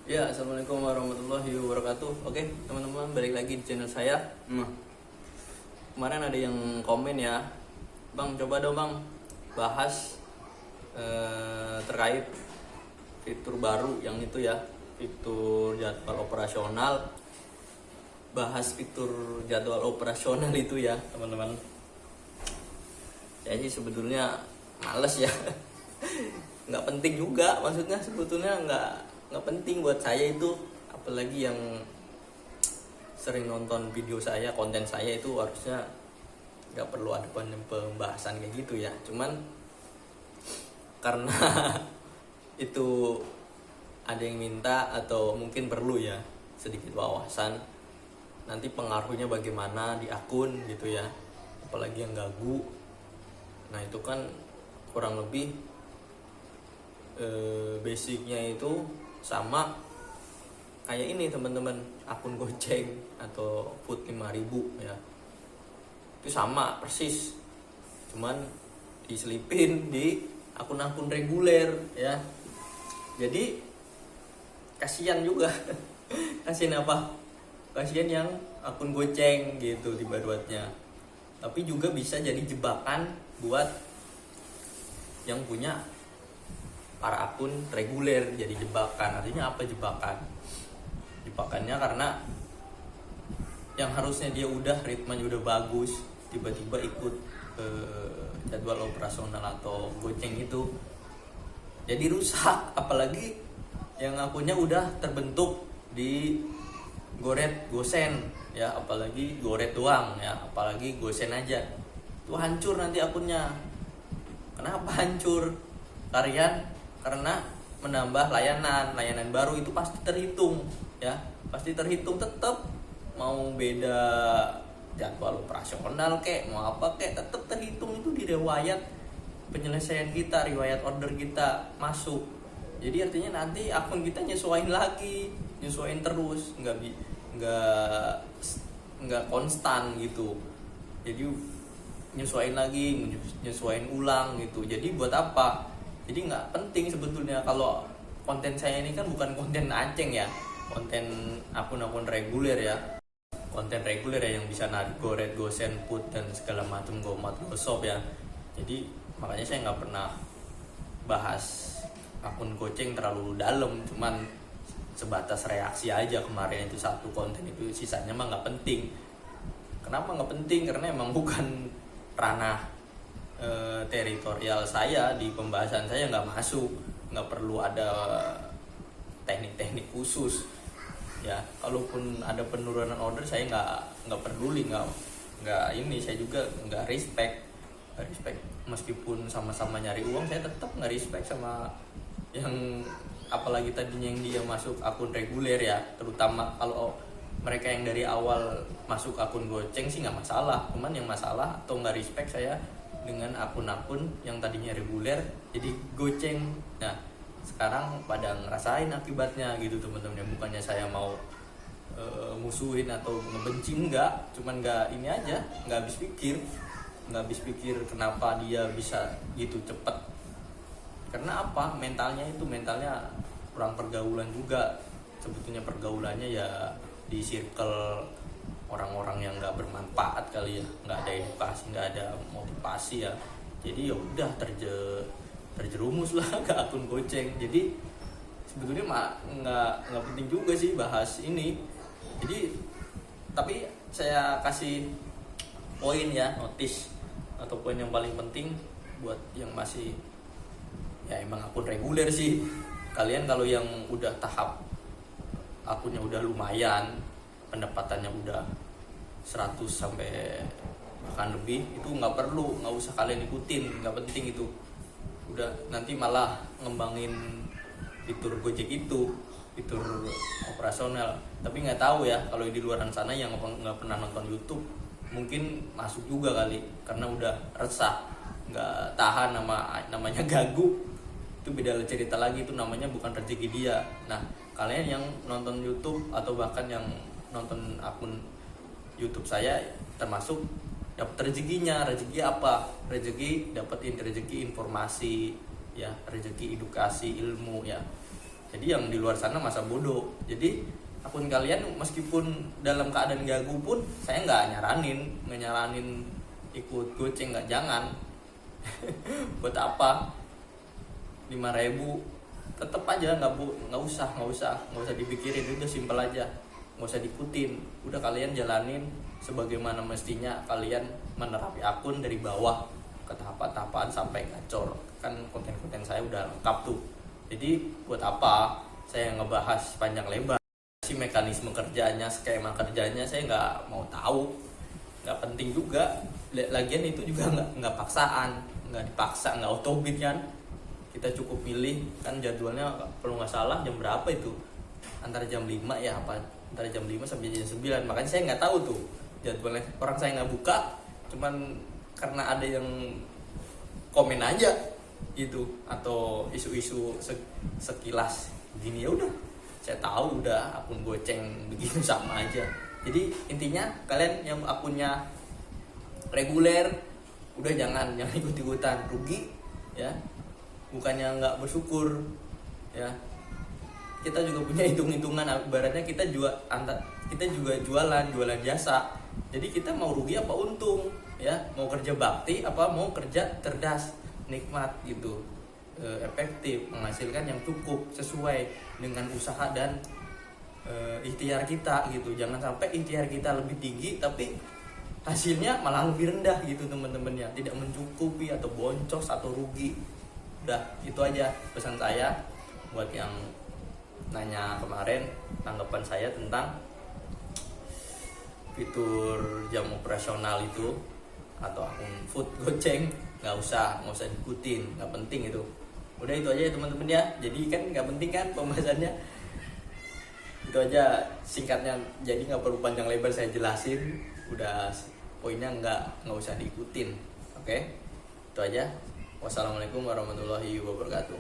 Ya, assalamualaikum warahmatullahi wabarakatuh. Oke, teman-teman, balik lagi di channel saya. Kemarin ada yang komen ya, Bang, coba dong Bang bahas terkait fitur baru yang itu ya, fitur jadwal operasional. Bahas fitur jadwal operasional itu ya, teman-teman. Saya sih sebetulnya males ya, nggak penting juga, maksudnya sebetulnya nggak penting buat saya itu, apalagi yang sering nonton video saya, konten saya itu harusnya nggak perlu ada pembahasan kayak gitu ya. Cuman karena itu ada yang minta atau mungkin perlu ya sedikit wawasan, nanti pengaruhnya bagaimana di akun gitu ya, apalagi yang ganggu. Nah itu kan kurang lebih basicnya itu sama kayak ini teman-teman, akun Gojek atau Food 5000 ya, itu sama persis, cuman diselipin di akun-akun reguler ya. Jadi kasihan juga kasihan apa, kasihan yang akun goceng gitu tiba-tibanya. Tapi juga bisa jadi jebakan buat yang punya para akun reguler, jadi jebakan. Artinya apa jebakan? Jebakannya karena yang harusnya dia udah ritmenya udah bagus, tiba-tiba ikut jadwal operasional atau goceng itu jadi rusak. Apalagi yang akunnya udah terbentuk di Goret Gosen ya, apalagi Goret doang ya, apalagi Gosen aja, itu hancur nanti akunnya. Kenapa hancur? Karena menambah layanan baru itu pasti terhitung ya, pasti terhitung. Tetap mau beda jadwal operasional kek, mau apa kek, tetap terhitung itu di riwayat penyelesaian kita, riwayat order kita masuk. Jadi artinya nanti akun kita nyesuaiin lagi, nyesuaiin terus, nggak konstan gitu. Jadi nyesuaiin lagi, nyesuaiin ulang gitu. Jadi buat apa? Jadi nggak penting sebetulnya. Kalau konten saya ini kan bukan konten aceng ya, konten akun-akun reguler ya, konten reguler ya, yang bisa narik Goret, Gosen, Put dan segala macam, Gomat, Gosop ya. Jadi makanya saya nggak pernah bahas akun goceng terlalu dalam, cuman sebatas reaksi aja kemarin itu satu konten itu, sisanya mah nggak penting. Kenapa nggak penting? Karena emang bukan ranah teritorial saya, di pembahasan saya nggak masuk, nggak perlu ada teknik-teknik khusus ya. Kalaupun ada penurunan order saya nggak peduli, nggak ini, saya juga nggak respect. Meskipun sama-sama nyari uang, saya tetap nggak respect sama yang, apalagi tadinya yang dia masuk akun reguler ya. Terutama kalau mereka yang dari awal masuk akun goceng sih nggak masalah, cuman yang masalah atau nggak respect saya dengan akun-akun yang tadinya reguler jadi goceng. Nah sekarang pada ngerasain akibatnya gitu teman-teman. Bukannya saya mau musuhin atau ngebenci, enggak, cuman nggak ini aja, nggak habis pikir kenapa dia bisa gitu cepet. Karena apa? Mentalnya kurang pergaulan juga sebetulnya. Pergaulannya ya di circle orang-orang yang nggak bermanfaat kali ya, nggak ada edukasi, nggak ada motivasi ya. Jadi ya udah terjerumus lah ke akun goceng. Jadi sebetulnya nggak penting juga sih bahas ini. Jadi tapi saya kasih poin ya, notice atau poin yang paling penting buat yang masih ya emang akun reguler sih. Kalian kalau yang udah tahap akunnya udah lumayan, pendapatannya udah 100 sampai bahkan lebih, itu nggak usah kalian ikutin, nggak penting itu. Udah nanti malah ngembangin fitur Gojek itu, fitur operasional. Tapi nggak tahu ya kalau di luar sana yang nggak pernah nonton YouTube, mungkin masuk juga kali karena udah resah, nggak tahan namanya gagu. Itu beda cerita lagi, itu namanya bukan rezeki dia. Nah kalian yang nonton YouTube atau bahkan yang nonton akun YouTube saya, termasuk dapat rezekinya. Rezeki apa? Rezeki dapetin rezeki informasi ya, rezeki edukasi ilmu ya. Jadi yang di luar sana masa bodoh. Jadi akun kalian meskipun dalam keadaan gagu pun saya nggak nyaranin ikut goceng, nggak, jangan. Buat apa? 5.000 tetap aja nggak usah dipikirin, udah simpel aja, nggak usah diikutin, udah kalian jalanin sebagaimana mestinya kalian menerapi akun dari bawah ke tahap-tahapan sampai gacor. Kan konten-konten saya udah lengkap tuh. Jadi buat apa saya ngebahas panjang lebar si mekanisme kerjanya, skema kerjanya, saya nggak mau tahu, nggak penting juga. Lagian itu juga nggak paksaan, nggak dipaksa, nggak autobit kan. Kita cukup pilih kan jadwalnya, kalau nggak salah jam berapa itu, antara jam 5 ya apa, antara jam 5 sampai jam 9. Makanya saya nggak tahu tuh jadwalnya, orang saya nggak buka, cuman karena ada yang komen aja gitu atau isu-isu sekilas begini, ya udah saya tahu, udah akun goceng begitu sama aja. Jadi intinya kalian yang akunnya reguler udah jangan ikut-ikutan, rugi ya, bukannya nggak bersyukur ya. Kita juga punya hitung-hitungan, ibaratnya kita juga jualan jasa. Jadi kita mau rugi apa untung ya, mau kerja bakti apa mau kerja cerdas nikmat gitu, efektif, menghasilkan yang cukup sesuai dengan usaha dan ikhtiar kita gitu. Jangan sampai ikhtiar kita lebih tinggi tapi hasilnya malah lebih rendah gitu teman-teman ya, tidak mencukupi atau boncos atau rugi. Udah itu aja pesan saya buat yang nanya kemarin, tanggapan saya tentang fitur jam operasional itu atau akun food goceng. Nggak usah diikutin, nggak penting itu. Udah itu aja ya teman-teman ya. Jadi kan nggak penting kan pembahasannya, itu aja singkatnya. Jadi nggak perlu panjang lebar saya jelasin, udah poinnya nggak usah diikutin. Oke, itu aja. Wassalamualaikum warahmatullahi wabarakatuh.